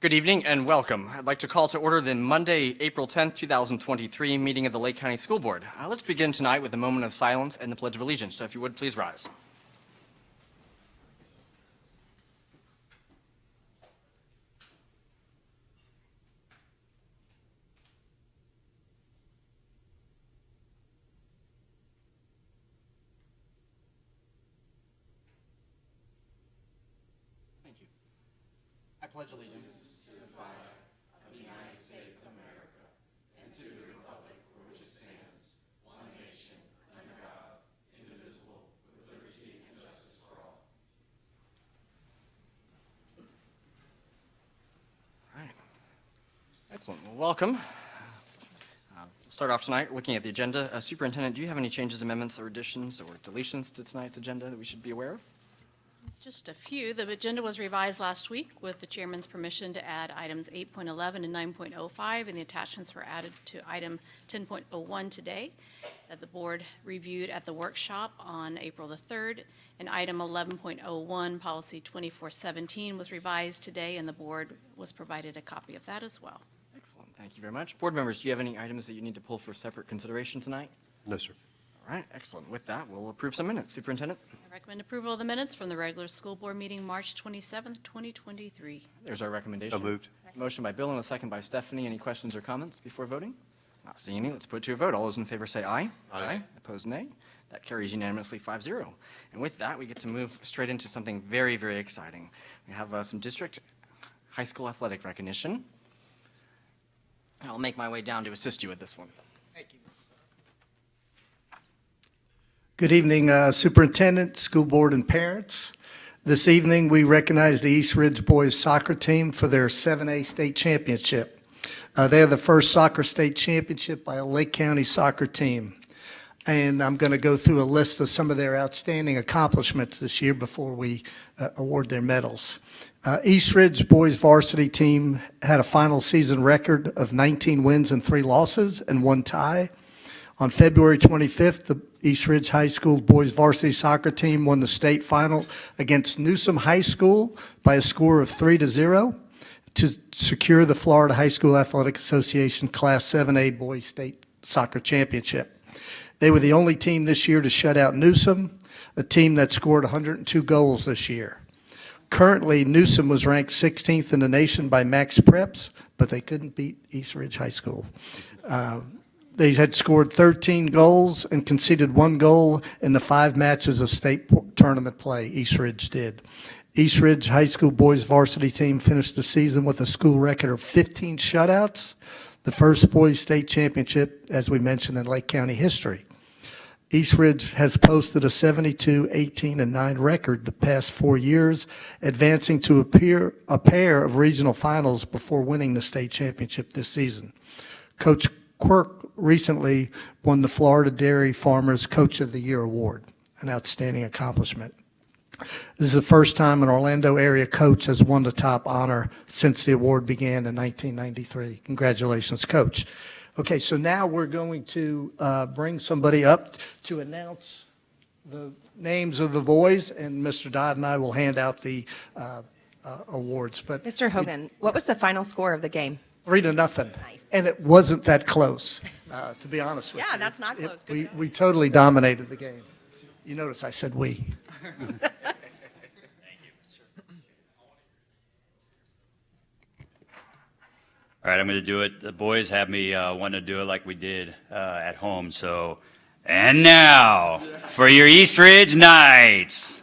Good evening and welcome. I'd like to call to order the Monday, April 10th, 2023 meeting of the Lake County School Board. Let's begin tonight with a moment of silence and the Pledge of Allegiance. So if you would, please rise. Thank you. I pledge allegiance. Excellent. Well, welcome. We'll start off tonight looking at the agenda. Superintendent, do you have any changes, amendments, or additions, or deletions to tonight's agenda that we should be aware of? Just a few. The agenda was revised last week with the chairman's permission to add items 8.11 and 9.05, and the attachments were added to item 10.01 today that the board reviewed at the workshop on April the 3rd. And item 11.01, policy 2417, was revised today, and the board was provided a copy of that as well. Excellent. Thank you very much. Board members, do you have any items that you need to pull for separate consideration tonight? No, sir. All right. Excellent. With that, we'll approve some minutes. Superintendent? I recommend approval of the minutes from the regular school board meeting March 27th, 2023. There's our recommendation. So moved. Motion by Bill and a second by Stephanie. Any questions or comments before voting? Not seeing any. Let's put it to a vote. All those in favor say aye. Aye. Opposed, nay. That carries unanimously 5-0. And with that, we get to move straight into something very, very exciting. We have some district high school athletic recognition. I'll make my way down to assist you with this one. Thank you. Good evening, Superintendent, school board, and parents. This evening, we recognize the East Ridge Boys soccer team for their 7A state championship. They are the first soccer state championship by a Lake County soccer team. And I'm going to go through a list of some of their outstanding accomplishments this year before we award their medals. East Ridge Boys varsity team had a final season record of 19 wins and 3 losses and 1 tie. On February 25th, the East Ridge High School boys varsity soccer team won the state final against Newsom High School by a score of 3-0 to secure the Florida High School Athletic Association Class 7A Boys State Soccer Championship. They were the only team this year to shut out Newsom, a team that scored 102 goals this year. Currently, Newsom was ranked 16th in the nation by Max Preps, but they couldn't beat East Ridge High School. They had scored 13 goals and conceded 1 goal in the 5 matches of state tournament play East Ridge did. East Ridge High School boys varsity team finished the season with a school record of 15 shutouts, the first boys state championship, as we mentioned, in Lake County history. East Ridge has posted a 72, 18, and 9 record the past 4 years, advancing to a pair of regional finals before winning the state championship this season. Coach Quirk recently won the Florida Dairy Farmers Coach of the Year award, an outstanding accomplishment. This is the first time an Orlando area coach has won the top honor since the award began in 1993. Congratulations, Coach. Okay, so now we're going to bring somebody up to announce the names of the boys, and Mr. Dodd and I will hand out the awards. But Mr. Hogan, what was the final score of the game? 3-0. Nice. And it wasn't that close, to be honest with you. Yeah, that's not close. Good We totally dominated the game. You notice I said we. All right, I'm going to do it. The boys have me want to do it like we did at home. So, and now for your East Ridge Knights,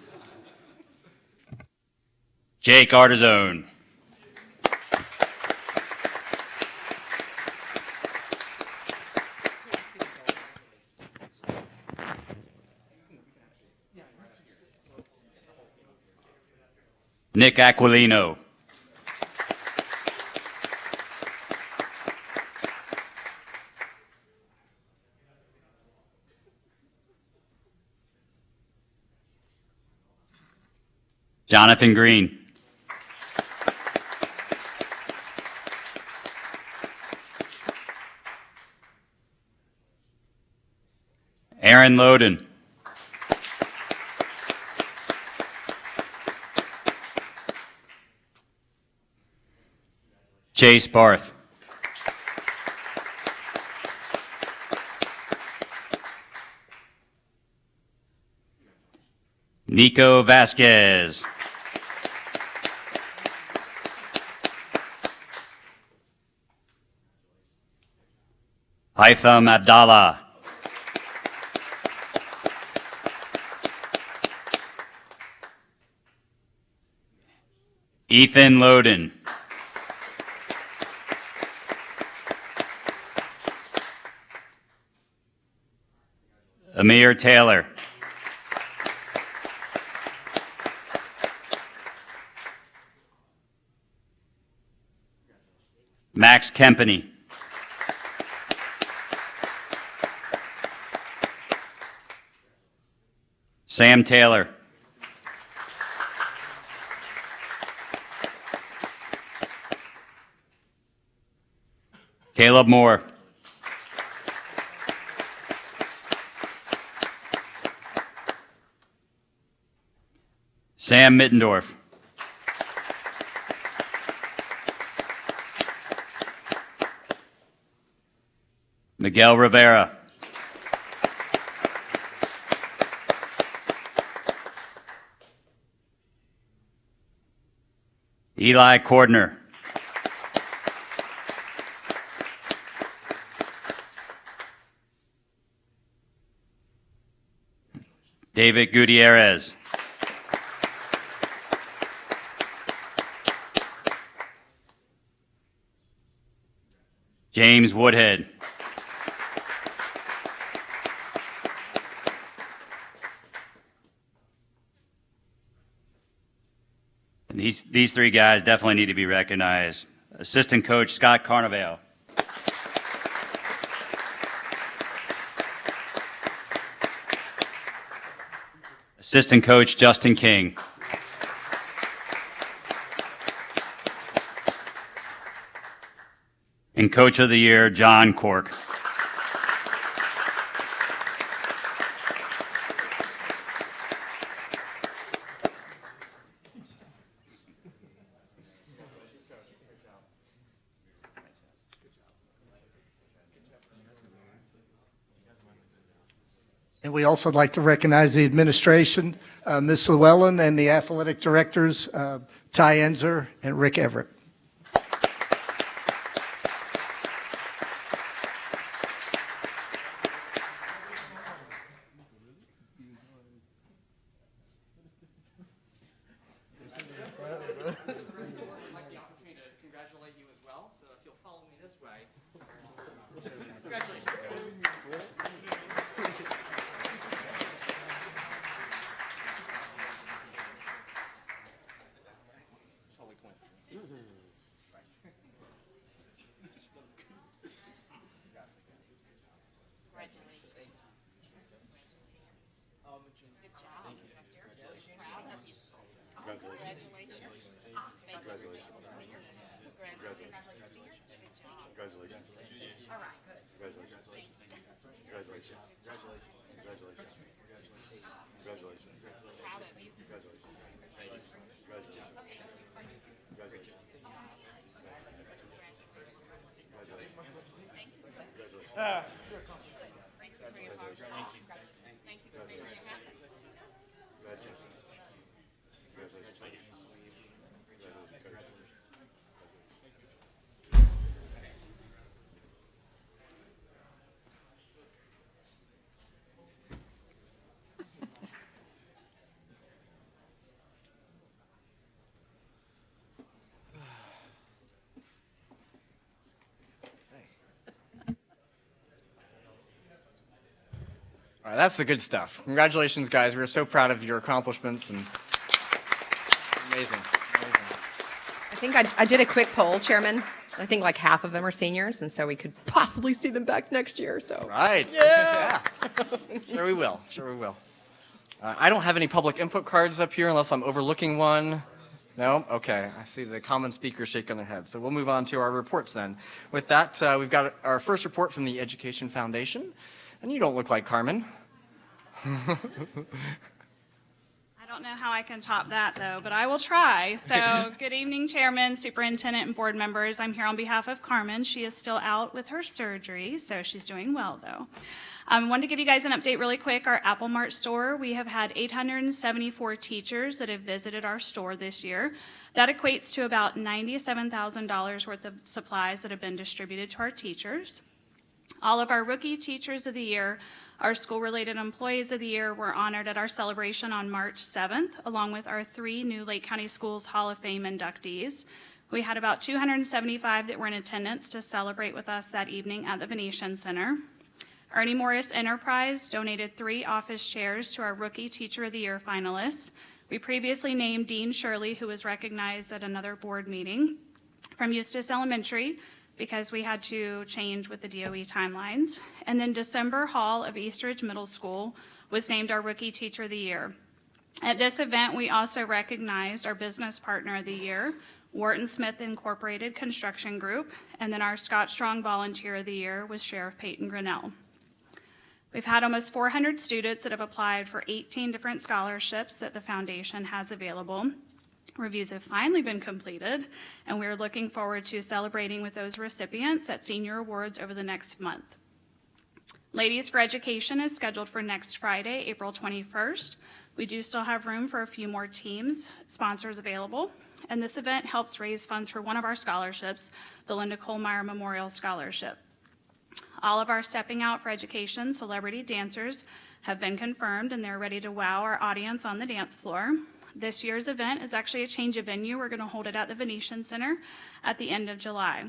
Jake Artizone. Nick Aquilino. Jonathan Green. Aaron Loden. Chase Barth. Nico Vasquez. Haitham Abdallah. Ethan Loden. Amir Taylor. Max Kempany. Sam Taylor. Caleb Moore. Sam Mittendorf. Miguel Rivera. Eli Cordner. David Gutierrez. James Woodhead. These three guys definitely need to be recognized. Assistant coach Scott Carnevale. Assistant coach Justin King. And coach of the year John Cork. And we also would like to recognize the administration, Ms. Llewellyn, and the athletic directors, Ty Enzer and Rick Everett. I'd like the opportunity to congratulate you as well, so if you'll follow me this way. Congratulations, guys. Totally coincidence. All right, that's the good stuff. Congratulations, guys. We're so proud of your accomplishments and amazing, amazing. I think I did a quick poll, Chairman. I think like half of them are seniors, and so we could possibly see them back next year. So Right. Yeah. Sure we will. Sure we will. I don't have any public input cards up here unless I'm overlooking one. No? Okay. I see the common speakers shaking their heads. So we'll move on to our reports then. With that, we've got our first report from the Education Foundation. And you don't look like Carmen. I I don't know how I can top that, though, but I will try. So, good evening, Chairman, Superintendent, and board members. I'm here on behalf of Carmen. She is still out with her surgery, so she's doing well, though. I wanted to give you guys an update really quick. Our Apple Mart store, we have had 874 teachers that have visited our store this year. That equates to about $97,000 worth of supplies that have been distributed to our teachers. All of our rookie teachers of the year, our school-related employees of the year were honored at our celebration on March 7th, along with our 3 new Lake County Schools Hall of Fame inductees. We had about 275 that were in attendance to celebrate with us that evening at the Venetian Center. Ernie Morris Enterprise donated 3 office chairs to our Rookie Teacher of the Year finalists. We previously named Dean Shirley, who was recognized at another board meeting, from Eustis Elementary, because we had to change with the DOE timelines. And then December Hall of Eastridge Middle School was named our Rookie Teacher of the Year. At this event, we also recognized our Business Partner of the Year, Wharton Smith Incorporated Construction Group, and then our Scott Strong Volunteer of the Year was Sheriff Peyton Grinnell. We've had almost 400 students that have applied for 18 different scholarships that the foundation has available. Reviews have finally been completed, and we're looking forward to celebrating with those recipients at senior awards over the next month. Ladies for Education is scheduled for next Friday, April 21st. We do still have room for a few more teams, sponsors available, and this event helps raise funds for one of our scholarships, the Linda Kohlmeyer Memorial Scholarship. All of our Stepping Out for Education celebrity dancers have been confirmed, and they're ready to wow our audience on the dance floor. This year's event is actually a change of venue. We're going to hold it at the Venetian Center at the end of July.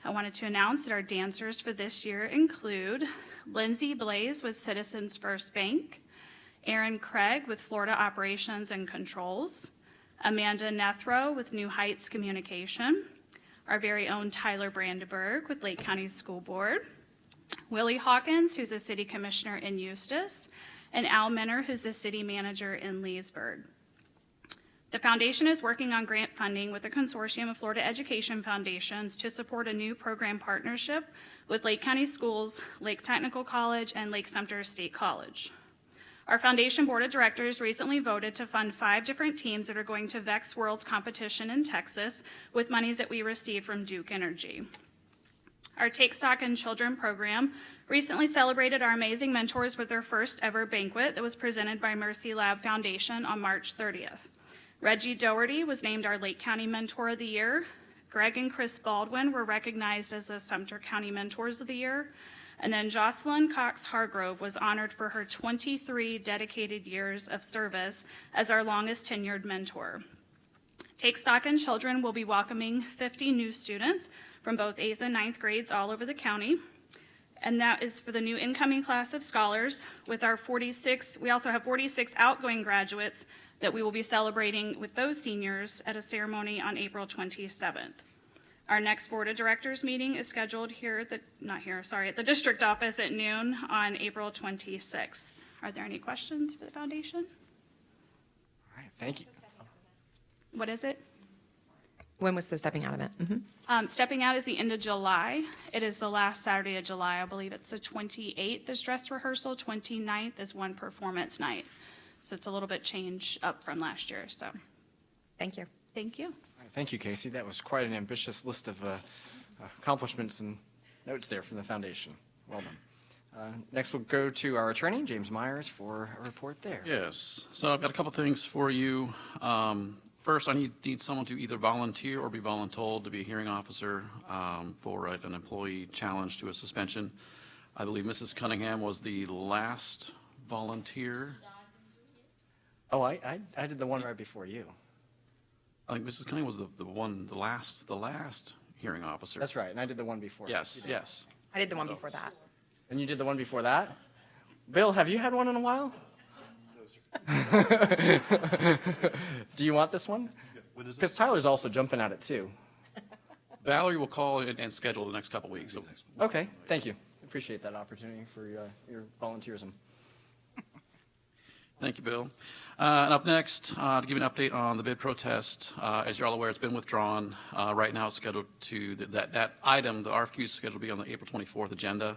I wanted to announce that our dancers for this year include Lindsay Blaze with Citizens First Bank, Aaron Craig with Florida Operations and Controls, Amanda Nethro with New Heights Communication, our very own Tyler Brandenburg with Lake County School Board, Willie Hawkins, who's a city commissioner in Eustis, and Al Minner, who's the city manager in Leesburg. The foundation is working on grant funding with a consortium of Florida Education Foundations to support a new program partnership with Lake County Schools, Lake Technical College, and Lake Sumter State College. Our foundation board of directors recently voted to fund 5 different teams that are going to VEX Worlds competition in Texas with monies that we received from Duke Energy. Our Take Stock in Children program recently celebrated our amazing mentors with their first ever banquet that was presented by Mercy Lab Foundation on March 30th. Reggie Doherty was named our Lake County Mentor of the Year. Greg and Chris Baldwin were recognized as the Sumter County Mentors of the Year. And then Jocelyn Cox Hargrove was honored for her 23 dedicated years of service as our longest tenured mentor. Take Stock in Children will be welcoming 50 new students from both 8th and 9th grades all over the county. And that is for the new incoming class of scholars. With our 46, we also have 46 outgoing graduates that we will be celebrating with those seniors at a ceremony on April 27th. Our next Board of Directors meeting is scheduled at the district office at noon on April 26th. Are there any questions for the foundation? All right, thank you. What is it? When was the Stepping Out event? Stepping Out is the end of July. It is the last Saturday of July. I believe it's the 28th is dress rehearsal, 29th is one performance night. So it's a little bit changed up from last year, so Thank you. thank you. All right, thank you, Casey. That was quite an ambitious list of accomplishments and notes there from the foundation. Well done. Next, we'll go to our attorney, James Myers, for a report there. Yes, so I've got a couple things for you. First, I need someone to either volunteer or be voluntold to be a hearing officer for an employee challenge to a suspension. I believe Mrs. Cunningham was the last volunteer. Oh, I did the one right before you. I think Mrs. Cunningham was the last hearing officer. That's right, and I did the one before. Yes, yes. I did the one before that. And you did the one before that? Bill, have you had one in a while? No, sir. Do you want this one? Because Tyler's also jumping at it too. Valerie will call and schedule the next couple weeks. So Okay, thank you. Appreciate that opportunity for your volunteerism. Thank you, Bill. And up next, to give you an update on the bid protest, as you're all aware, it's been withdrawn. Right now, it's scheduled to, that item, the RFQ is scheduled to be on the April 24th agenda.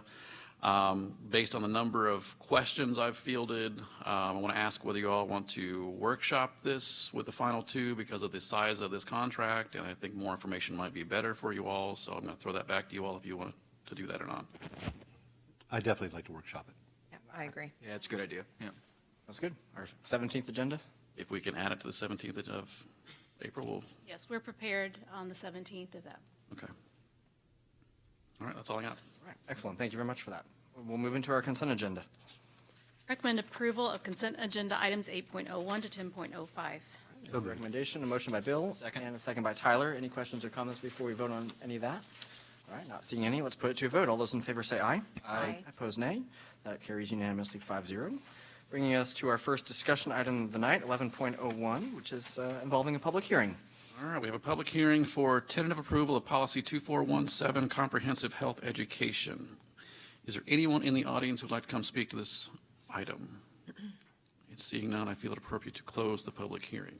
Based on the number of questions I've fielded, I want to ask whether you all want to workshop this with the final two because of the size of this contract, and I think more information might be better for you all, so I'm going to throw that back to you all if you want to do that or not. I definitely like to workshop it. Yeah, I agree. Yeah, it's a good idea. Yeah. That's good. Our 17th agenda? If we can add it to the 17th of April, we'll, Yes, we're prepared on the 17th of that. okay. All right, that's all I got. All right, excellent. Thank you very much for that. We'll move into our consent agenda. Recommend approval of consent agenda items 8.01 to 10.05. So recommendation, a motion by Bill. Second. And a second by Tyler. Any questions or comments before we vote on any of that? All right, not seeing any. Let's put it to a vote. All those in favor say aye. Aye. Opposed, nay. That carries unanimously 5-0. Bringing us to our first discussion item of the night, 11.01, which is involving a public hearing. All right, we have a public hearing for tentative approval of policy 2417, comprehensive health education. Is there anyone in the audience who'd like to come speak to this item? It's seeing none, I feel it appropriate to close the public hearing.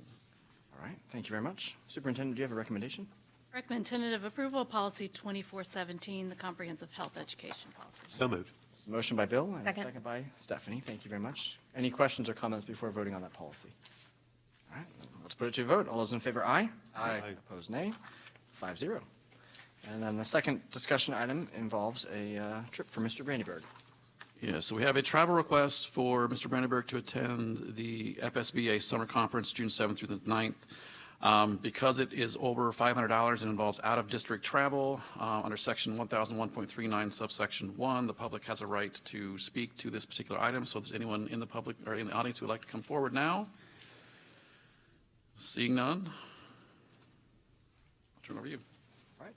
All right, thank you very much. Superintendent, do you have a recommendation? Recommend tentative approval of policy 2417, the comprehensive health education policy. So moved. Motion by Bill and a Second. second by Stephanie. Thank you very much. Any questions or comments before voting on that policy? All right, let's put it to a vote. All those in favor, aye. Aye. Opposed, nay. 5-0. And then the second discussion item involves a trip for Mr. Brandyberg. Yeah, so we have a travel request for Mr. Brandenburg to attend the FSBA Summer Conference, June 7th through the 9th. Because it is over $500 and involves out-of-district travel, under section 1001.39 subsection 1, the public has a right to speak to this particular item. So if there's anyone in the public or in the audience who would like to come forward now? Seeing none? I'll turn it over to you. All right.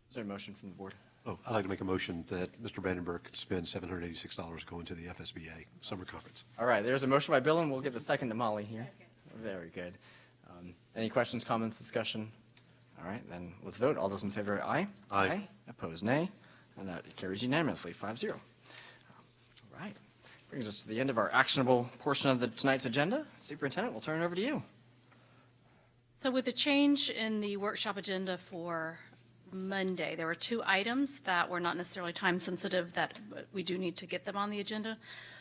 Is there a motion from the board? Oh, I'd like to make a motion that Mr. Brandenburg could spend $786 going to the FSBA Summer Conference. All right, there's a motion by Bill, and we'll give the second to Molly here. Very good. Any questions, comments, discussion? All right, then let's vote. All those in favor, aye. Aye. Opposed, nay. And that carries unanimously, 5-0. All right, brings us to the end of our actionable portion of tonight's agenda. Superintendent, we'll turn it over to you. So with the change in the workshop agenda for Monday, there were two items that were not necessarily time sensitive that we do need to get them on the agenda.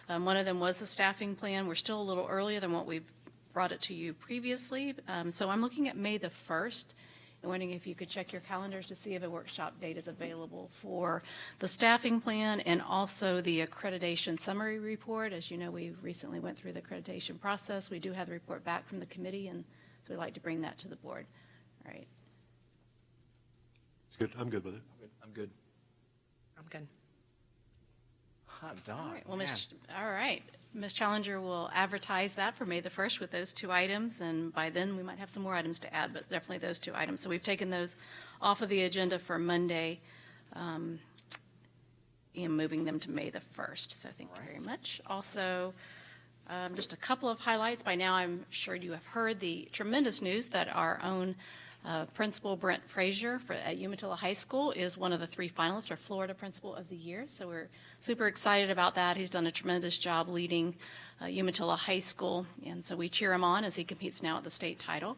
One of them was the staffing plan. We're still a little earlier than what we've brought it to you previously. So I'm looking at May the 1st and wondering if you could check your calendars to see if a workshop date is available for the staffing plan and also the accreditation summary report. As you know, we recently went through the accreditation process. We do have the report back from the committee, and so we'd like to bring that to the board. All right. It's good. I'm good with it. I'm good. I'm good. Hot dog. All right, well, man. all right. Ms. Challenger will advertise that for May the 1st with those two items, and by then, we might have some more items to add, but definitely those two items. So we've taken those off of the agenda for Monday and moving them to May the 1st. So thank you very much. Also, just a couple of highlights. By now, I'm sure you have heard the tremendous news that our own Principal Brent Frazier at Umatilla High School is one of the 3 finalists for Florida Principal of the Year. So we're super excited about that. He's done a tremendous job leading Umatilla High School, and so we cheer him on as he competes now at the state title.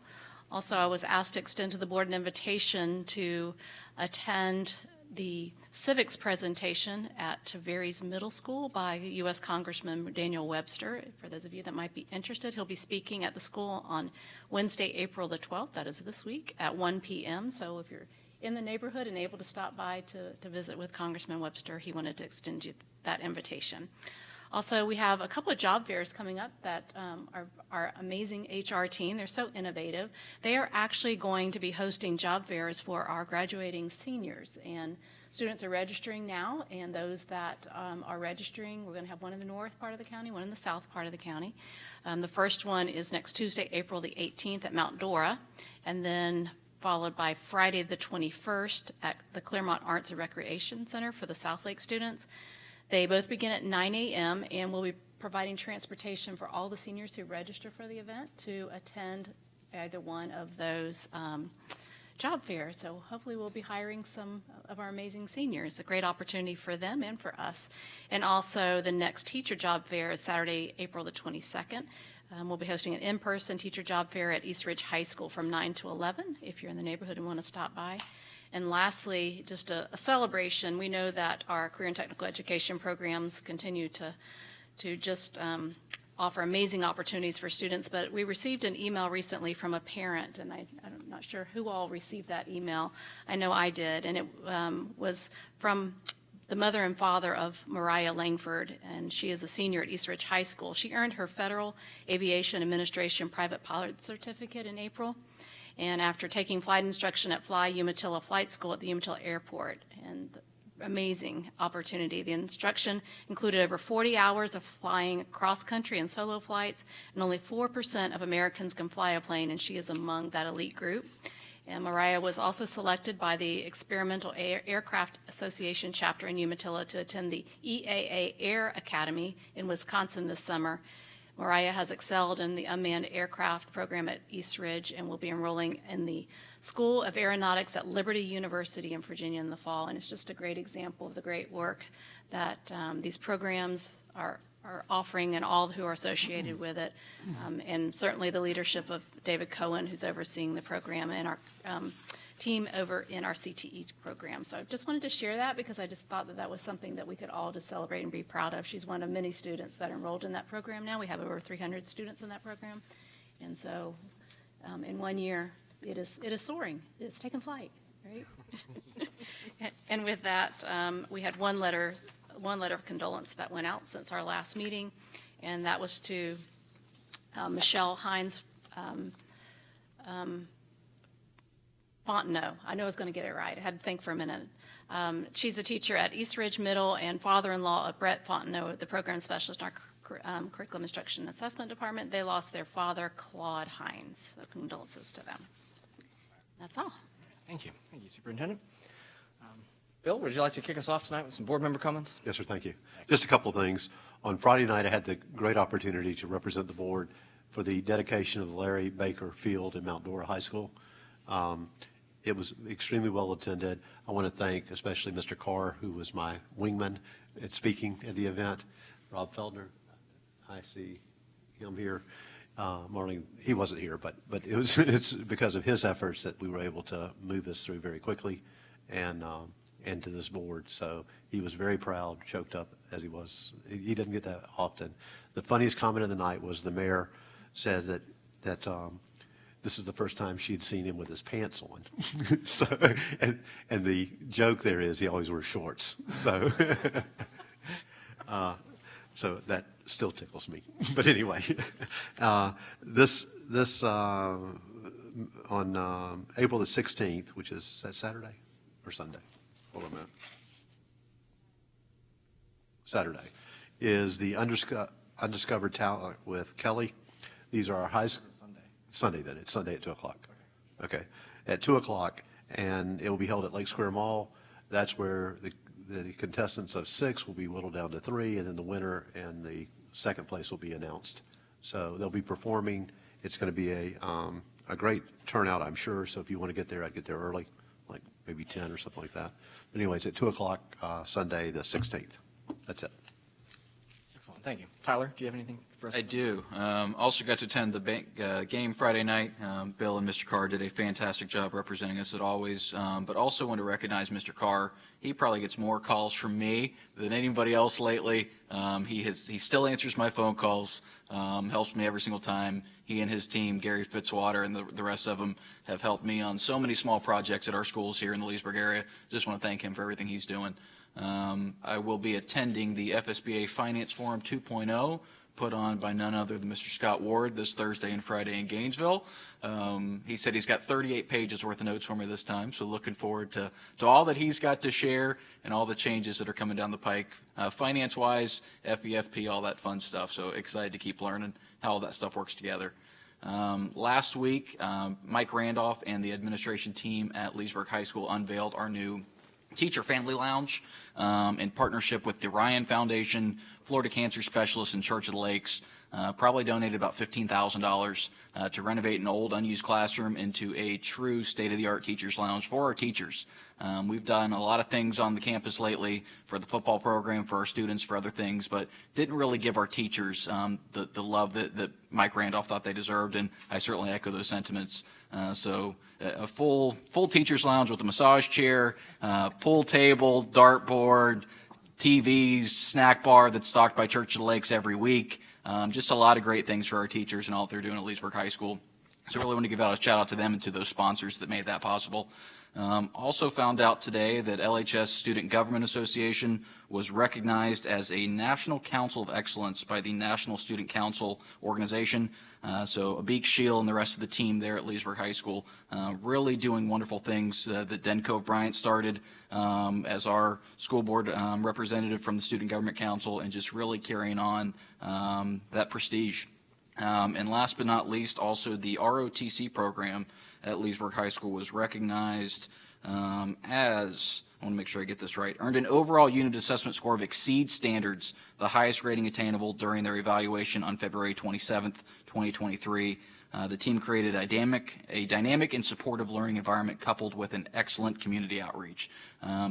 Also, I was asked to extend to the board an invitation to attend the civics presentation at Tavares Middle School by U.S. Congressman Daniel Webster. For those of you that might be interested, he'll be speaking at the school on Wednesday, April the 12th, that is this week, at 1 p.m. So if you're in the neighborhood and able to stop by to visit with Congressman Webster, he wanted to extend you that invitation. Also, we have a couple of job fairs coming up that our amazing HR team, they're so innovative. They are actually going to be hosting job fairs for our graduating seniors. And students are registering now, and those that are registering, we're going to have one in the north part of the county, one in the south part of the county. The first one is next Tuesday, April the 18th at Mount Dora, and then followed by Friday the 21st at the Claremont Arts and Recreation Center for the South Lake students. They both begin at 9 a.m. and we'll be providing transportation for all the seniors who register for the event to attend either one of those job fairs. So hopefully we'll be hiring some of our amazing seniors. A great opportunity for them and for us. And also the next teacher job fair is Saturday, April the 22nd. We'll be hosting an in-person teacher job fair at East Ridge High School from 9 to 11 if you're in the neighborhood and want to stop by. And lastly, just a celebration. We know that our career and technical education programs continue to just offer amazing opportunities for students, but we received an email recently from a parent, and I'm not sure who all received that email. I know I did, and it was from the mother and father of Mariah Langford, and she is a senior at East Ridge High School. She earned her Federal Aviation Administration Private Pilot Certificate in April, and after taking flight instruction at Fly Umatilla Flight School at the Umatilla Airport, and amazing opportunity. The instruction included over 40 hours of flying cross-country and solo flights, and only 4% of Americans can fly a plane, and she is among that elite group. And Mariah was also selected by the Experimental Aircraft Association chapter in Umatilla to attend the EAA Air Academy in Wisconsin this summer. Mariah has excelled in the unmanned aircraft program at East Ridge and will be enrolling in the School of Aeronautics at Liberty University in Virginia in the fall. And it's just a great example of the great work that these programs are offering and all who are associated with it. And certainly the leadership of David Cohen, who's overseeing the program, and our team over in our CTE program. So I just wanted to share that because I just thought that that was something that we could all just celebrate and be proud of. She's one of many students that are enrolled in that program now. We have over 300 students in that program. And so in 1 year, it is soaring. It's taken flight, right? And with that, we had one letter of condolence that went out since our last meeting, and that was to Michelle Hines Fontenot. I know I was going to get it right. I had to think for a minute. She's a teacher at East Ridge Middle and father-in-law of Brett Fontenot, the program specialist in our curriculum instruction and assessment department. They lost their father, Claude Hines. So condolences to them. That's all. Thank you. Thank you, Superintendent. Bill, would you like to kick us off tonight with some board member comments? Yes, sir, thank you. Just a couple of things. On Friday night, I had the great opportunity to represent the board for the dedication of the Larry Baker Field in Mount Dora High School. It was extremely well attended. I want to thank especially Mr. Carr, who was my wingman at speaking at the event. Rob Feldner, I see him here. Marlene, he wasn't here, but it's because of his efforts that we were able to move this through very quickly and to this board. So he was very proud, choked up as he was. He doesn't get that often. The funniest comment of the night was the mayor said that this is the first time she'd seen him with his pants on. So, and the joke there is he always wears shorts. So, so that still tickles me. But anyway, this on April the 16th, which is that Saturday or Sunday? Hold on a minute. Saturday is the Undiscovered Talent with Kelly. These are our high school. Sunday then. It's Sunday at 2 o'clock. Okay. At 2 o'clock, and it will be held at Lake Square Mall. That's where the contestants of 6 will be whittled down to 3, and then the winner and the second place will be announced. So they'll be performing. It's going to be a great turnout, I'm sure. So if you want to get there, I'd get there early, like maybe 10 or something like that. But anyways, at 2 o'clock, Sunday the 16th. That's it. Excellent. Thank you. Tyler, do you have anything for us? I do. Also got to attend the game Friday night. Bill and Mr. Carr did a fantastic job representing us as always, but also want to recognize Mr. Carr. He probably gets more calls from me than anybody else lately. He still answers my phone calls, helps me every single time. He and his team, Gary Fitzwater and the rest of them, have helped me on so many small projects at our schools here in the Leesburg area. Just want to thank him for everything he's doing. I will be attending the FSBA Finance Forum 2.0, put on by none other than Mr. Scott Ward this Thursday and Friday in Gainesville. He said he's got 38 pages worth of notes for me this time, so looking forward to all that he's got to share and all the changes that are coming down the pike, finance-wise, FEFP, all that fun stuff. So excited to keep learning how all that stuff works together. Last week, Mike Randolph and the administration team at Leesburg High School unveiled our new Teacher Family Lounge in partnership with the Ryan Foundation, Florida Cancer Specialists, and Church of the Lakes. Probably donated about $15,000 to renovate an old unused classroom into a true state-of-the-art teacher's lounge for our teachers. We've done a lot of things on the campus lately for the football program, for our students, for other things, but didn't really give our teachers the love that Mike Randolph thought they deserved, and I certainly echo those sentiments. So a full teacher's lounge with a massage chair, pool table, dartboard, TVs, snack bar that's stocked by Church of the Lakes every week. Just a lot of great things for our teachers and all that they're doing at Leesburg High School. So I really want to give out a shout out to them and to those sponsors that made that possible. Also found out today that LHS Student Government Association was recognized as a National Council of Excellence by the National Student Council organization. So a big shield and the rest of the team there at Leesburg High School, really doing wonderful things that Den Cove Bryant started as our school board representative from the Student Government Council, and just really carrying on that prestige. And last but not least, also the ROTC program at Leesburg High School was recognized as, I want to make sure I get this right, earned an overall unit assessment score of exceed standards, the highest rating attainable during their evaluation on February 27th, 2023. The team created a dynamic and supportive learning environment coupled with an excellent community outreach.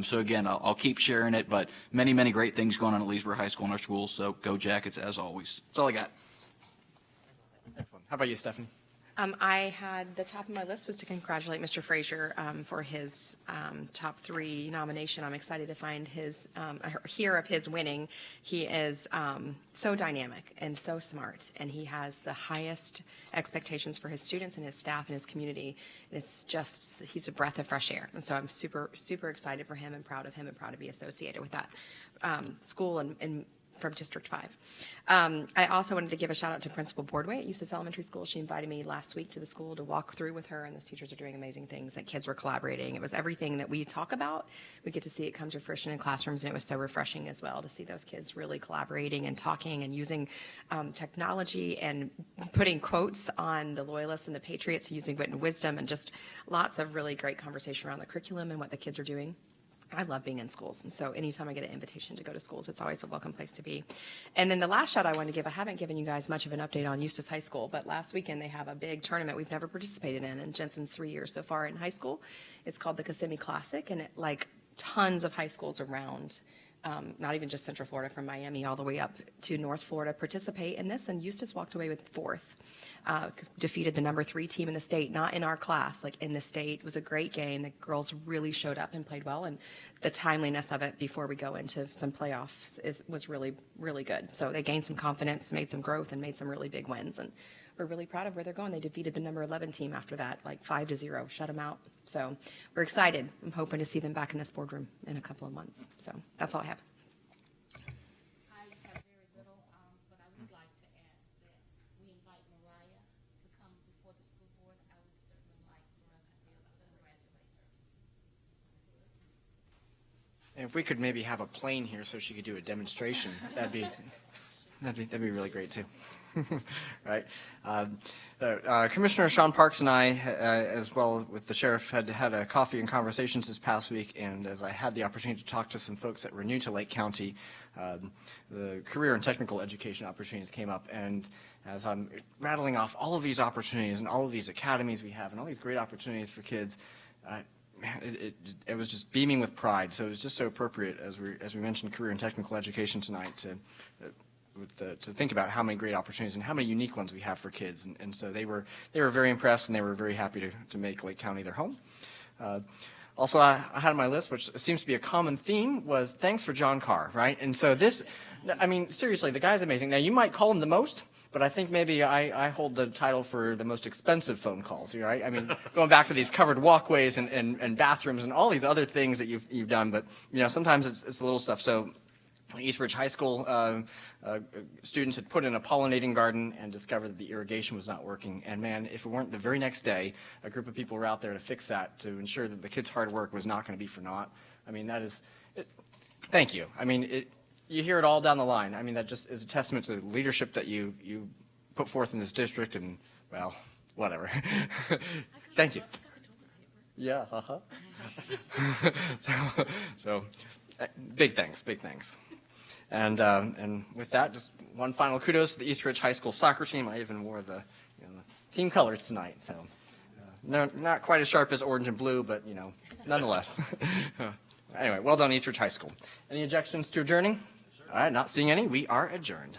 So again, I'll keep sharing it, but many, many great things going on at Leesburg High School in our schools, so go Jackets as always. That's all I got. Excellent. How about you, Stephanie? I had, the top of my list was to congratulate Mr. Frazier for his top 3 nomination. I'm excited to find hear of his winning. He is so dynamic and so smart, and he has the highest expectations for his students and his staff and his community. It's just, he's a breath of fresh air. And so I'm super, super excited for him and proud to be associated with that school and from District 5. I also wanted to give a shout out to Principal Boardway at Eustis Elementary School. She invited me last week to the school to walk through with her, and the teachers are doing amazing things, and kids were collaborating. It was everything that we talk about. We get to see it come to fruition in classrooms, and it was so refreshing as well to see those kids really collaborating and talking and using technology and putting quotes on the Loyalists and the Patriots, using wit and wisdom, and just lots of really great conversation around the curriculum and what the kids are doing. I love being in schools, and so anytime I get an invitation to go to schools, it's always a welcome place to be. And then the last shout I wanted to give, I haven't given you guys much of an update on Eustis High School, but last weekend they have a big tournament we've never participated in Jensen's 3 years so far in high school. It's called the Kissimmee Classic, and tons of high schools around, not even just Central Florida, from Miami all the way up to North Florida, participate in this, and Eustis walked away with 4th. Defeated the number 3 team in the state, not in our class, in the state. It was a great game. The girls really showed up and played well, and the timeliness of it before we go into some playoffs was really, really good. So they gained some confidence, made some growth, and made some really big wins, and we're really proud of where they're going. They defeated the number 11 team after that, 5-0, shut them out. So we're excited. I'm hoping to see them back in this boardroom in a couple of months. So that's all I have. I have very little, but I would like to ask that we invite Mariah to come before the school board. I would certainly like for us to be able to congratulate her. And if we could maybe have a plane here so she could do a demonstration, that'd be really great too. Right. Commissioner Sean Parks and I, as well with the sheriff, had a coffee and conversations this past week, and as I had the opportunity to talk to some folks that were new to Lake County, the career and technical education opportunities came up, and as I'm rattling off all of these opportunities and all of these academies we have and all these great opportunities for kids, it was just beaming with pride. So it was just so appropriate, as we mentioned career and technical education tonight, to think about how many great opportunities and how many unique ones we have for kids. And so they were very impressed, and they were very happy to make Lake County their home. Also, I had on my list, which seems to be a common theme, was thanks for John Carr, right? And so seriously, the guy's amazing. Now, you might call him the most, but I think maybe I hold the title for the most expensive phone calls, right? I mean, going back to these covered walkways and bathrooms and all these other things that you've done, but, sometimes it's the little stuff. So East Ridge High School students had put in a pollinating garden and discovered that the irrigation was not working. And man, if it weren't the very next day, a group of people were out there to fix that, to ensure that the kids' hard work was not going to be for naught. I mean, thank you. I mean, you hear it all down the line. I mean, that just is a testament to the leadership that you put forth in this district, and, well, whatever. Thank you. Yeah, So, big thanks. And with that, just one final kudos to the East Ridge High School soccer team. I even wore the team colors tonight, so not quite as sharp as orange and blue, but nonetheless. Anyway, well done, East Ridge High School. Any objections to adjourning? All right, not seeing any. We are adjourned.